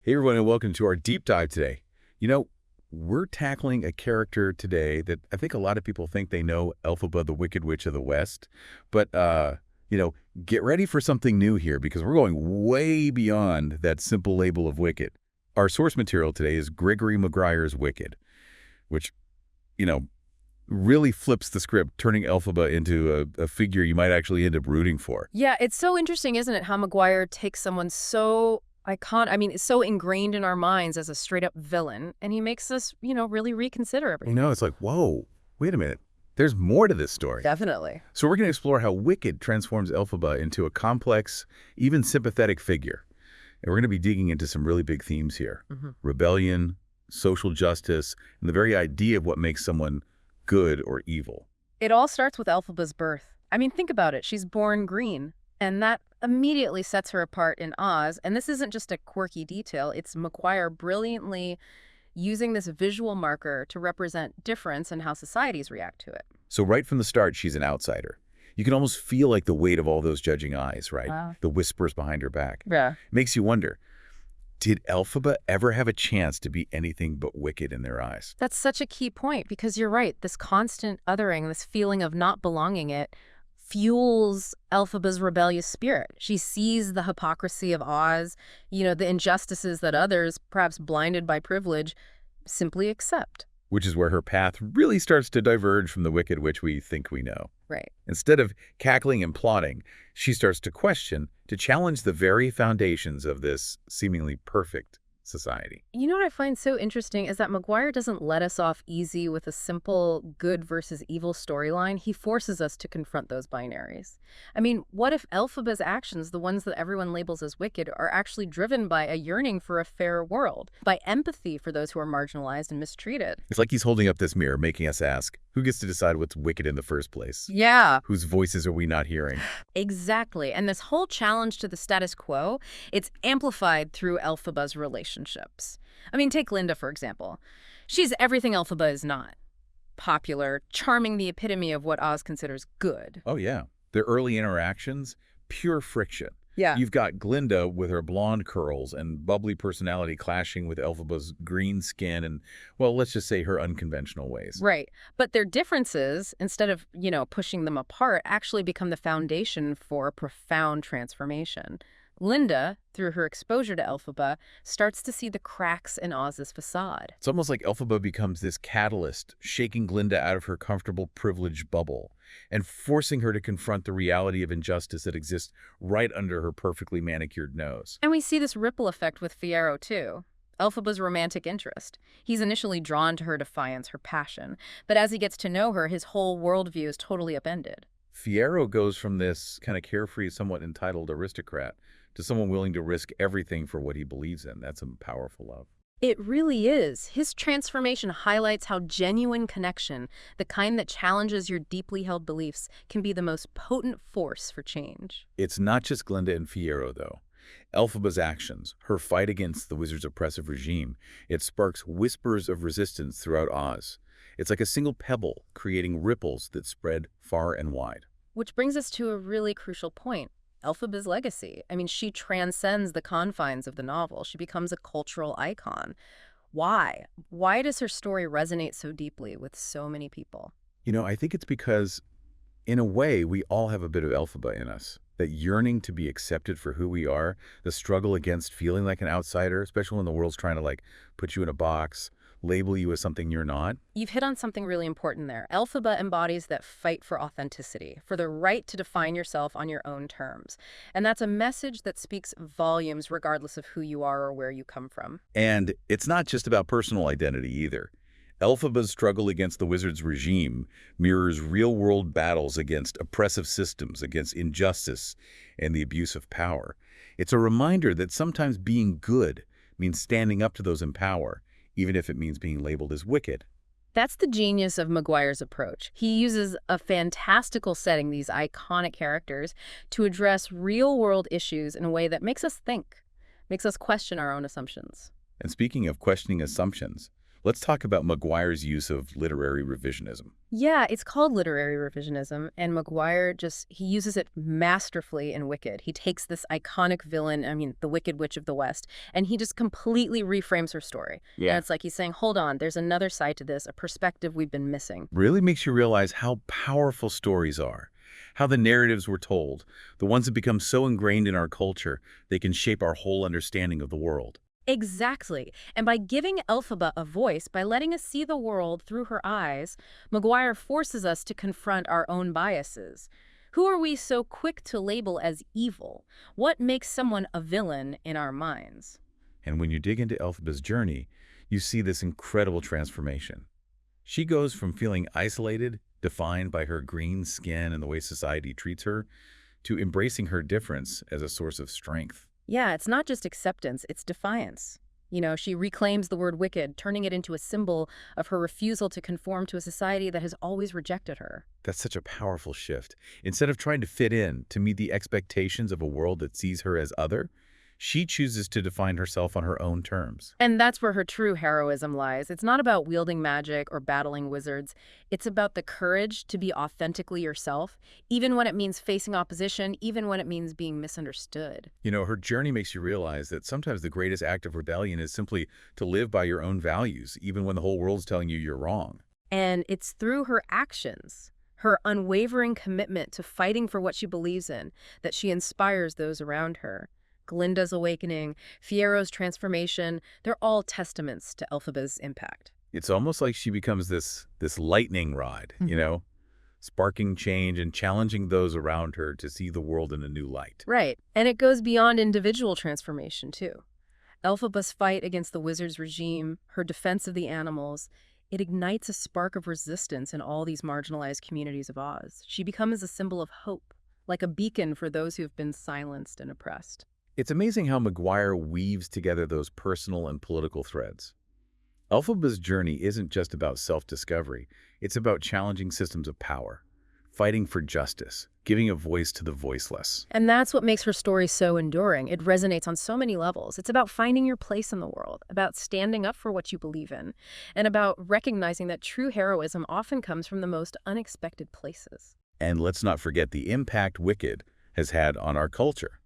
Hey everyone, and welcome to our deep dive today. You know, we're tackling a character today that I think a lot of people think they know, Elphaba, the Wicked Witch of the West. But, you know, get ready for something new here because we're going way beyond that simple label of wicked. Our source material today is Gregory Maguire's Wicked, which, you know, really flips the script, turning Elphaba into a figure you might actually end up rooting for. Yeah, it's so interesting, isn't it, how Maguire takes someone so it's so ingrained in our minds as a straight-up villain, and he makes us, really reconsider You everything. know, it's like, whoa, wait a minute. There's more to this story. Definitely. So we're going to explore how Wicked transforms Elphaba into a complex, even sympathetic figure. And we're going to be digging into some really big themes here. Rebellion, social justice, and the very idea of what makes someone good or evil. It all starts with Elphaba's birth. I mean, think about it. She's born green, and that immediately sets her apart in Oz. And this isn't just a quirky detail. It's Maguire brilliantly using this visual marker to represent difference in how societies react to it. So right from the start, she's an outsider. You can almost feel like the weight of all those judging eyes, right? Wow. The whispers behind her back. Yeah. Makes you wonder, did Elphaba ever have a chance to be anything but wicked in their eyes? That's such a key point because you're right. This constant othering, this feeling of not belonging, it fuels Elphaba's rebellious spirit. She sees the hypocrisy of Oz, the injustices that others, perhaps blinded by privilege, simply accept. Which is where her path really starts to diverge from the Wicked Witch we think we know. Right. Instead of cackling and plotting, she starts to question, to challenge the very foundations of this seemingly perfect society. You know what I find so interesting is that Maguire doesn't let us off easy with a simple good versus evil storyline. He forces us to confront those binaries. I mean, what if Elphaba's actions, the ones that everyone labels as wicked, are actually driven by a yearning for a fairer world, by empathy for those who are marginalized and mistreated? It's like he's holding up this mirror, making us ask, who gets to decide what's wicked in the first place? Yeah, Whose voices are we not hearing? exactly. And this whole challenge to the status quo, it's amplified through Elphaba's relationships. I mean, take Glinda, for example. She's everything Elphaba is not. Popular, charming, the epitome of what Oz considers good. Oh, yeah. Their early interactions, pure friction. Yeah. You've got Glinda with her blonde curls and bubbly personality clashing with Elphaba's green skin and, well, let's just say her unconventional ways. Right. But their differences, instead of, pushing them apart, actually become the foundation for a profound transformation. Linda, through her exposure to Elphaba, starts to see the cracks in Oz's facade. It's almost like Elphaba becomes this catalyst, shaking Glinda out of her comfortable privilege bubble and forcing her to confront the reality of injustice that exists right under her perfectly manicured nose. And we see this ripple effect with Fiyero, too. Elphaba's romantic interest. He's initially drawn to her defiance, her passion, but as he gets to know her, his whole worldview is totally upended. Fiyero goes from this kind of carefree, somewhat entitled aristocrat to someone willing to risk everything for what he believes in. That's a powerful love. It really is. His transformation highlights how genuine connection, the kind that challenges your deeply held beliefs, can be the most potent force for change. It's not just Glinda and Fiyero, though. Elphaba's actions, her fight against the wizard's oppressive regime, it sparks whispers of resistance throughout Oz. It's like a single pebble creating ripples that spread far and wide. Which brings us to a really crucial point. Elphaba's legacy. I mean, she transcends the confines of the novel. She becomes a cultural icon. Why? Why does her story resonate so deeply with so many people? You know, I think it's because, in a way, we all have a bit of Elphaba in us. That yearning to be accepted for who we are, the struggle against feeling like an outsider, especially when the world's trying to, put you in a box, label you as something you're not. You've hit on something really important there. Elphaba embodies that fight for authenticity, for the right to define yourself on your own terms. And that's a message that speaks volumes regardless of who you are or where you come from. And it's not just about personal identity either. Elphaba's struggle against the wizard's regime mirrors real-world battles against oppressive systems, against injustice, and the abuse of power. It's a reminder that sometimes being good means standing up to those in power, even if it means being labeled as wicked. That's the genius of Maguire's approach. He uses a fantastical setting, these iconic characters, to address real-world issues in a way that makes us think, makes us question our own assumptions. And speaking of questioning assumptions, Let's talk about Maguire's use of literary revisionism. Yeah, it's called literary revisionism, and he uses it masterfully in Wicked. He takes this iconic villain, I mean, the Wicked Witch of the West, and he just completely reframes her story. And Yeah. it's like he's saying, hold on, there's another side to this, a perspective we've been missing. Really makes you realize how powerful stories are, how the narratives were told, the ones that become so ingrained in our culture, they can shape our whole understanding of the world. Exactly. And by giving Elphaba a voice, by letting us see the world through her eyes, Maguire forces us to confront our own biases. Who are we so quick to label as evil? What makes someone a villain in our minds? And when you dig into Elphaba's journey, you see this incredible transformation. She goes from feeling isolated, defined by her green skin and the way society treats her, to embracing her difference as a source of strength. Yeah, it's not just acceptance, it's defiance. She reclaims the word wicked, turning it into a symbol of her refusal to conform to a society that has always rejected her. That's such a powerful shift. Instead of trying to fit in, to meet the expectations of a world that sees her as other, she chooses to define herself on her own terms. And that's where her true heroism lies. It's not about wielding magic or battling wizards. It's about the courage to be authentically yourself, even when it means facing opposition, even when it means being misunderstood. Her journey makes you realize that sometimes the greatest act of rebellion is simply to live by your own values, even when the whole world's telling you you're wrong. And it's through her actions, her unwavering commitment to fighting for what she believes in, that she inspires those around her. Glinda's awakening, Fiyero's transformation, they're all testaments to Elphaba's impact. It's almost like she becomes this lightning rod, sparking change and challenging those around her to see the world in a new light. Right. And it goes beyond individual transformation, too. Elphaba's fight against the wizard's regime, her defense of the animals, it ignites a spark of resistance in all these marginalized communities of Oz. She becomes a symbol of hope, like a beacon for those who have been silenced and oppressed. It's amazing how Maguire weaves together those personal and political threads. Elphaba's journey isn't just about self-discovery. It's about challenging systems of power, fighting for justice, giving a voice to the voiceless. And that's what makes her story so enduring. It resonates on so many levels. It's about finding your place in the world, about standing up for what you believe in, and about recognizing that true heroism often comes from the most unexpected places. And let's not forget the impact Wicked has had on our culture.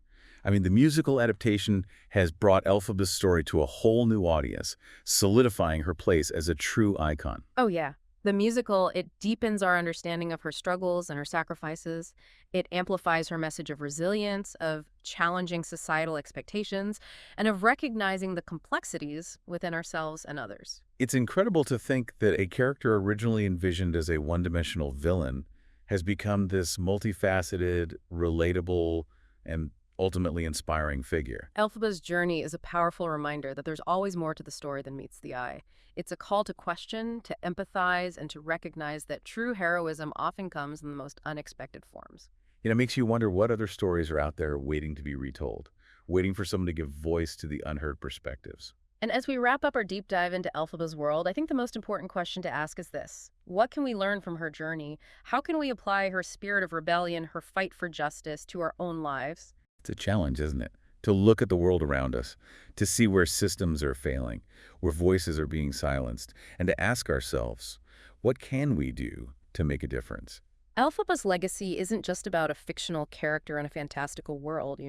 I mean, the musical adaptation has brought Elphaba's story to a whole new audience, solidifying her place as a true icon. Oh, yeah. The musical, it deepens our understanding of her struggles and her sacrifices. It amplifies her message of resilience, of challenging societal expectations, and of recognizing the complexities within ourselves and others. It's incredible to think that a character originally envisioned as a one-dimensional villain has become this multifaceted, relatable, and ultimately inspiring figure. Elphaba's journey is a powerful reminder that there's always more to the story than meets the eye. It's a call to question, to empathize, and to recognize that true heroism often comes in the most unexpected forms. It makes you wonder what other stories are out there waiting to be retold, waiting for someone to give voice to the unheard perspectives. And as we wrap up our deep dive into Elphaba's world, I think the most important question to ask is this. What can we learn from her journey? How can we apply her spirit of rebellion, her fight for justice, to our own lives? It's a challenge, isn't it? To look at the world around us, to see where systems are failing, where voices are being silenced, and to ask ourselves, what can we do to make a difference? Elphaba's legacy isn't just about a fictional character in a fantastical world.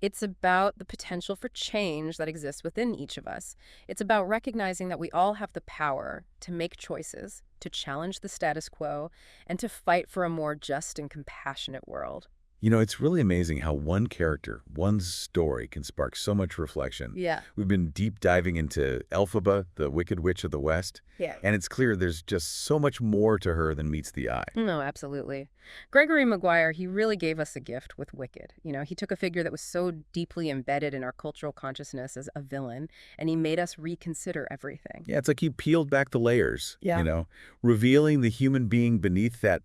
It's about the potential for change that exists within each of us. It's about recognizing that we all have the power to make choices, to challenge the status quo, and to fight for a more just and compassionate world. It's really amazing how one character, one story can spark so much reflection. Yeah. We've been deep diving into Elphaba, the Wicked Witch of the West, Yeah. and it's clear there's just so much more to her than meets the eye. No, absolutely. Gregory Maguire, he really gave us a gift with Wicked. He took a figure that was so deeply embedded in our cultural consciousness as a villain, and he made us reconsider everything. Yeah, it's like he peeled back the layers, Yeah. revealing the human being beneath that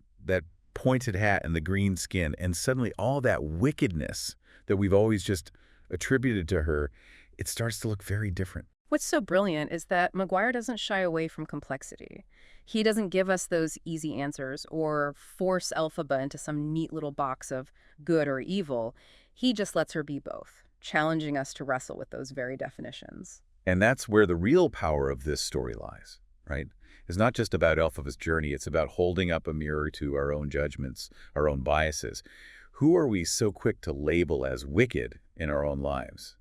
pointed hat and the green skin, and suddenly all that wickedness that we've always just attributed to her, it starts to look very different. What's so brilliant is that Maguire doesn't shy away from complexity. He doesn't give us those easy answers or force Elphaba into some neat little box of good or evil. He just lets her be both, challenging us to wrestle with those very definitions. And that's where the real power of this story lies, right? It's not just about Elphaba's journey, it's about holding up a mirror to our own judgments, our own biases. Who are we so quick to label as wicked in our own lives?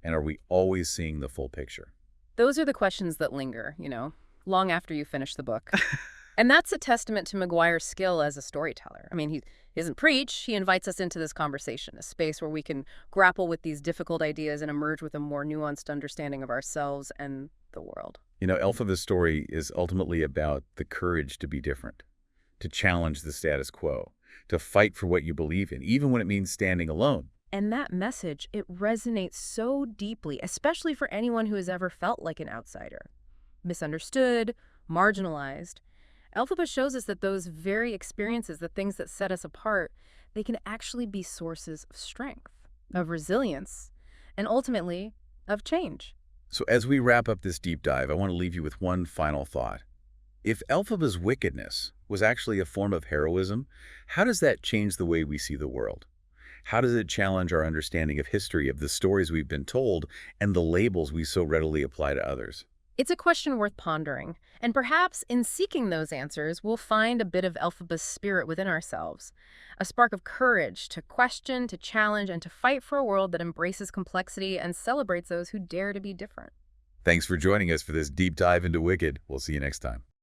And are we always seeing the full picture? Those are the questions that linger, long after you finish the book. And that's a testament to Maguire's skill as a storyteller. I mean, he doesn't preach, he invites us into this conversation, a space where we can grapple with these difficult ideas and emerge with a more nuanced understanding of ourselves and the world. Elphaba's story is ultimately about the courage to be different, to challenge the status quo, to fight for what you believe in, even when it means standing alone. And that message, it resonates so deeply, especially for anyone who has ever felt like an outsider, misunderstood, marginalized. Elphaba shows us that those very experiences, the things that set us apart, they can actually be sources of strength, of resilience, and ultimately, of change. So as we wrap up this deep dive, I want to leave you with one final thought. If Elphaba's wickedness was actually a form of heroism, how does that change the way we see the world? How does it challenge our understanding of history, of the stories we've been told, and the labels we so readily apply to others? It's a question worth pondering, and perhaps in seeking those answers, we'll find a bit of Elphaba's spirit within ourselves, a spark of courage to question, to challenge, and to fight for a world that embraces complexity and celebrates those who dare to be different. Thanks for joining us for this deep dive into Wicked. We'll see you next time.